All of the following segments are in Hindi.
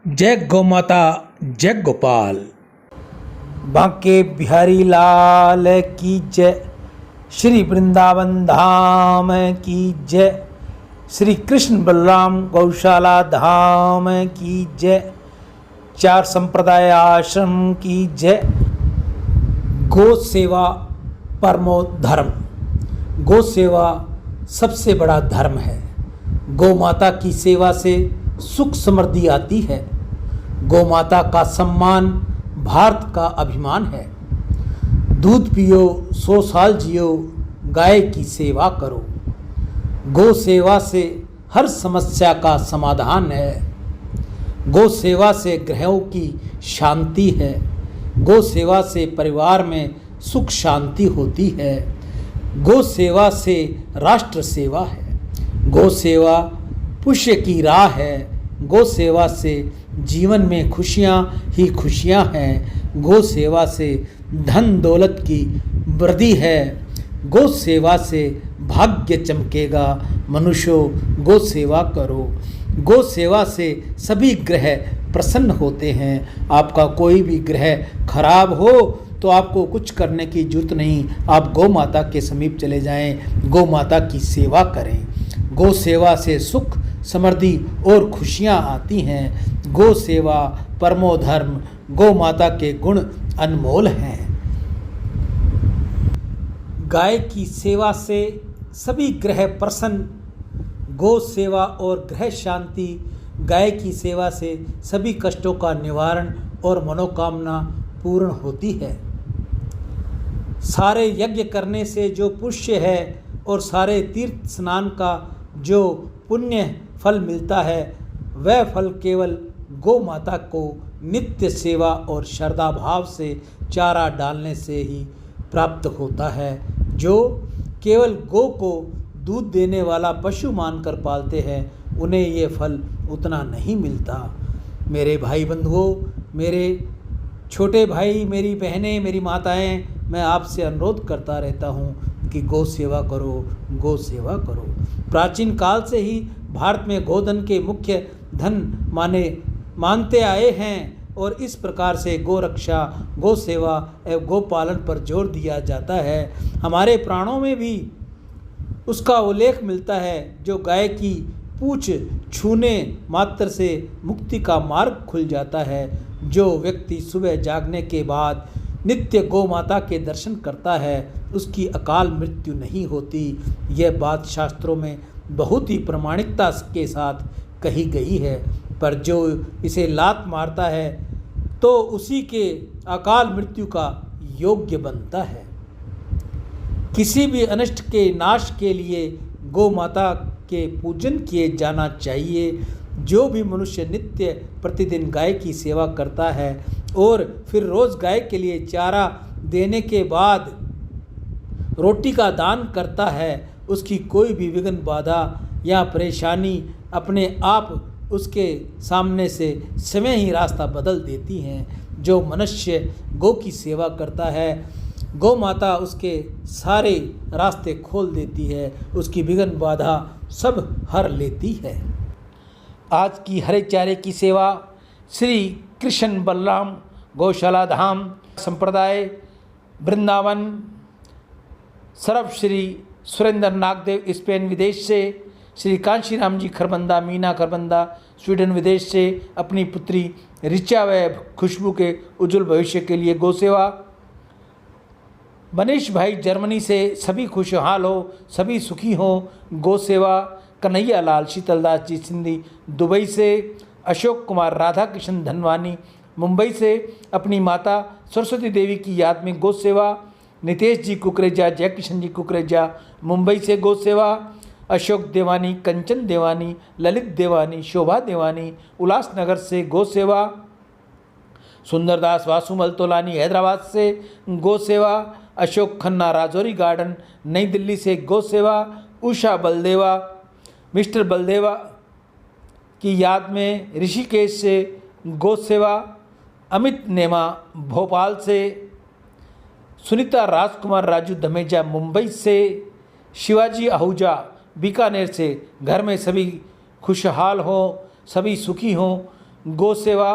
जय गौ माता, जय गोपाल। बांके बिहारी लाल की जय। श्री वृंदावन धाम की जय। श्री कृष्ण बलराम गौशाला धाम की जय। चार संप्रदाय आश्रम की जय। गौ सेवा परमो धर्म। गौ सेवा सबसे बड़ा धर्म है। गौ माता की सेवा से सुख समृद्धि आती है। गौ माता का सम्मान भारत का अभिमान है। दूध पियो 100 साल जियो, गाय की सेवा करो। गौ सेवा से हर समस्या का समाधान है। गौ सेवा से ग्रहों की शांति है। गौ सेवा से परिवार में सुख शांति होती है। गौ सेवा से राष्ट्र सेवा है। गौ सेवा पुण्य की राह है। गौ सेवा से जीवन में खुशियाँ ही खुशियाँ हैं। गौ सेवा से धन दौलत की वृद्धि है। गौ सेवा से भाग्य चमकेगा। मनुष्यों, गौ सेवा करो। गौ सेवा से सभी ग्रह प्रसन्न होते हैं। आपका कोई भी ग्रह खराब हो तो आपको कुछ करने की जरूरत नहीं। आप गौ माता के समीप चले जाएं, गौ माता की सेवा करें। गौ सेवा से सुख समृद्धि और खुशियाँ आती हैं। गौ सेवा परमो धर्म। गौ माता के गुण अनमोल हैं। गाय की सेवा से सभी ग्रह प्रसन्न। गौ सेवा और ग्रह शांति। गाय की सेवा से सभी कष्टों का निवारण और मनोकामना पूर्ण होती है। सारे यज्ञ करने से जो पुण्य है और सारे तीर्थ स्नान का जो पुण्य फल मिलता है, वह फल केवल गौ माता को नित्य सेवा और श्रद्धा भाव से चारा डालने से ही प्राप्त होता है। जो केवल गौ को दूध देने वाला पशु मानकर पालते हैं, उन्हें ये फल उतना नहीं मिलता। मेरे भाई बंधुओं, मेरे छोटे भाई, मेरी बहनें, मेरी माताएं, मैं आपसे अनुरोध करता रहता हूँ कि गौ सेवा करो, गौ सेवा करो। प्राचीन काल से ही भारत में गोधन के मुख्य धन मानते आए हैं और इस प्रकार से गौ रक्षा, गौ सेवा एवं गौ पालन पर जोर दिया जाता है। हमारे प्राणों में भी उसका उल्लेख मिलता है। जो गाय की पूंछ छूने मात्र से मुक्ति का मार्ग खुल जाता है। जो व्यक्ति सुबह जागने के बाद नित्य गौ माता के दर्शन करता है, उसकी अकाल मृत्यु नहीं होती। यह बात शास्त्रों में बहुत ही प्रामाणिकता के साथ कही गई है। पर जो इसे लात मारता है तो उसी के अकाल मृत्यु का योग्य बनता है। किसी भी अनिष्ट के नाश के लिए गौ माता के पूजन किए जाना चाहिए। जो भी मनुष्य नित्य प्रतिदिन गाय की सेवा करता है और फिर रोज़ गाय के लिए चारा देने के बाद रोटी का दान करता है, उसकी कोई भी विघ्न बाधा या परेशानी अपने आप उसके सामने से समय ही रास्ता बदल देती हैं। जो मनुष्य गौ की सेवा करता है, गौ माता उसके सारे रास्ते खोल देती है, उसकी विघ्न बाधा सब हर लेती है। आज की हरे चारे की सेवा श्री कृष्ण बलराम गौशाला धाम संप्रदाय वृंदावन सर्व श्री सुरेंद्र नागदेव स्पेन विदेश से, श्री कांशीराम जी खरबंदा मीना खरबंदा स्वीडन विदेश से अपनी पुत्री ऋचा व खुशबू के उज्जवल भविष्य के लिए गौ सेवा। मनीष भाई जर्मनी से सभी खुशहाल हो, सभी सुखी हो, गौ सेवा। कन्हैया लाल शीतलदास जी सिंधी दुबई से, अशोक कुमार राधा कृष्ण धनवानी मुंबई से अपनी माता सरस्वती देवी की याद में गौ सेवा। नितेश जी कुकरेजा, जयकिशन जी कुकरेजा मुंबई से गौ सेवा। अशोक देवानी, कंचन देवानी, ललित देवानी, शोभा देवानी उल्लासनगर से गौ सेवा। सुंदरदास वासुमल तोलानी हैदराबाद से गौ सेवा। अशोक खन्ना राजौरी गार्डन नई दिल्ली से गौ सेवा। उषा बलदेवा, मिस्टर बलदेवा की याद में ऋषिकेश से गौ सेवा। अमित नेमा भोपाल से। सुनीता राजकुमार राजू धमेजा मुंबई से। शिवाजी आहूजा बीकानेर से घर में सभी खुशहाल हों, सभी सुखी हों, गौ सेवा।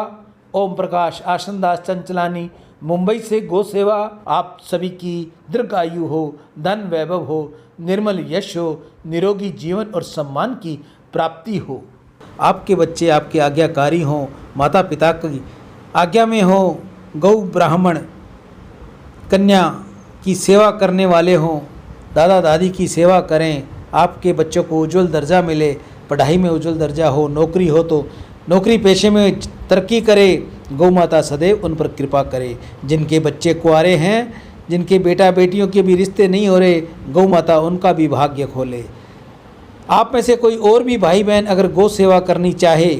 ओम प्रकाश आशनदास चंचलानी, मुंबई से गौ सेवा। आप सभी की दीर्घायु हो, धन वैभव हो, निर्मल यश हो, निरोगी जीवन और सम्मान की प्राप्ति हो। आपके बच्चे आपके आज्ञाकारी हों, माता पिता की आज्ञा में हो, गौ ब्राह्मण कन्या की सेवा करने वाले हों, दादा दादी की सेवा करें, आपके बच्चों को उज्जवल दर्जा मिले, पढ़ाई में उज्जवल दर्जा हो, नौकरी हो तो नौकरी पेशे में तरक्की करे। गौ माता सदैव उन पर कृपा करे। जिनके बच्चे कुंवारे हैं, जिनके बेटा बेटियों के भी रिश्ते नहीं हो रहे, गौ माता उनका भी भाग्य खोले। आप में से कोई और भी भाई बहन अगर गौ सेवा करनी चाहे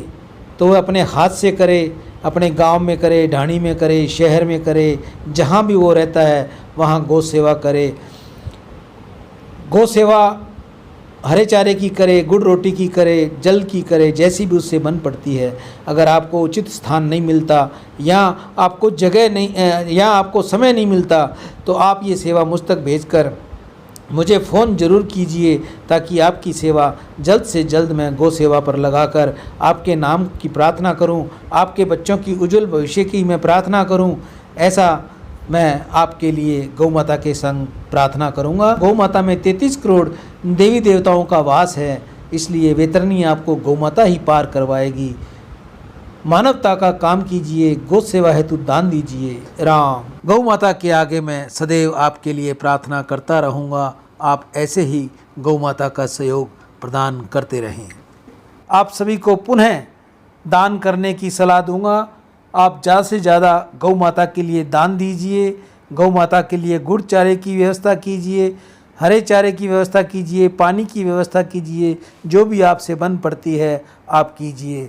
तो वह अपने हाथ से करे, अपने गांव में करे, ढाणी में करे, शहर में करे, जहां भी वो रहता है वहां गौ सेवा करे। गौ सेवा हरे चारे की करे, गुड़ रोटी की करे, जल की करे, जैसी भी उससे बन पड़ती है। अगर आपको उचित स्थान नहीं मिलता या आपको जगह नहीं या आपको समय नहीं मिलता तो आप ये सेवा मुझ तक भेजकर मुझे फ़ोन ज़रूर कीजिए, ताकि आपकी सेवा जल्द से जल्द मैं गौ सेवा पर लगाकर आपके नाम की प्रार्थना करूं, आपके बच्चों की उज्जवल भविष्य की मैं प्रार्थना करूं। ऐसा मैं आपके लिए गौ माता के संग प्रार्थना करूंगा। गौ माता में 33 करोड़ देवी देवताओं का वास है, इसलिए वेतरनी आपको गौ माता ही पार करवाएगी। मानवता का काम कीजिए, गौ सेवा हेतु दान दीजिए। राम। गौ माता के आगे मैं सदैव आपके लिए प्रार्थना करता रहूँगा। आप ऐसे ही गौ माता का सहयोग प्रदान करते रहें। आप सभी को पुनः दान करने की सलाह दूंगा। आप ज़्यादा से ज़्यादा गौ माता के लिए दान दीजिए। गौ माता के लिए गुड़ चारे की व्यवस्था कीजिए, हरे चारे की व्यवस्था कीजिए, पानी की व्यवस्था कीजिए, जो भी आपसे बन पड़ती है आप कीजिए।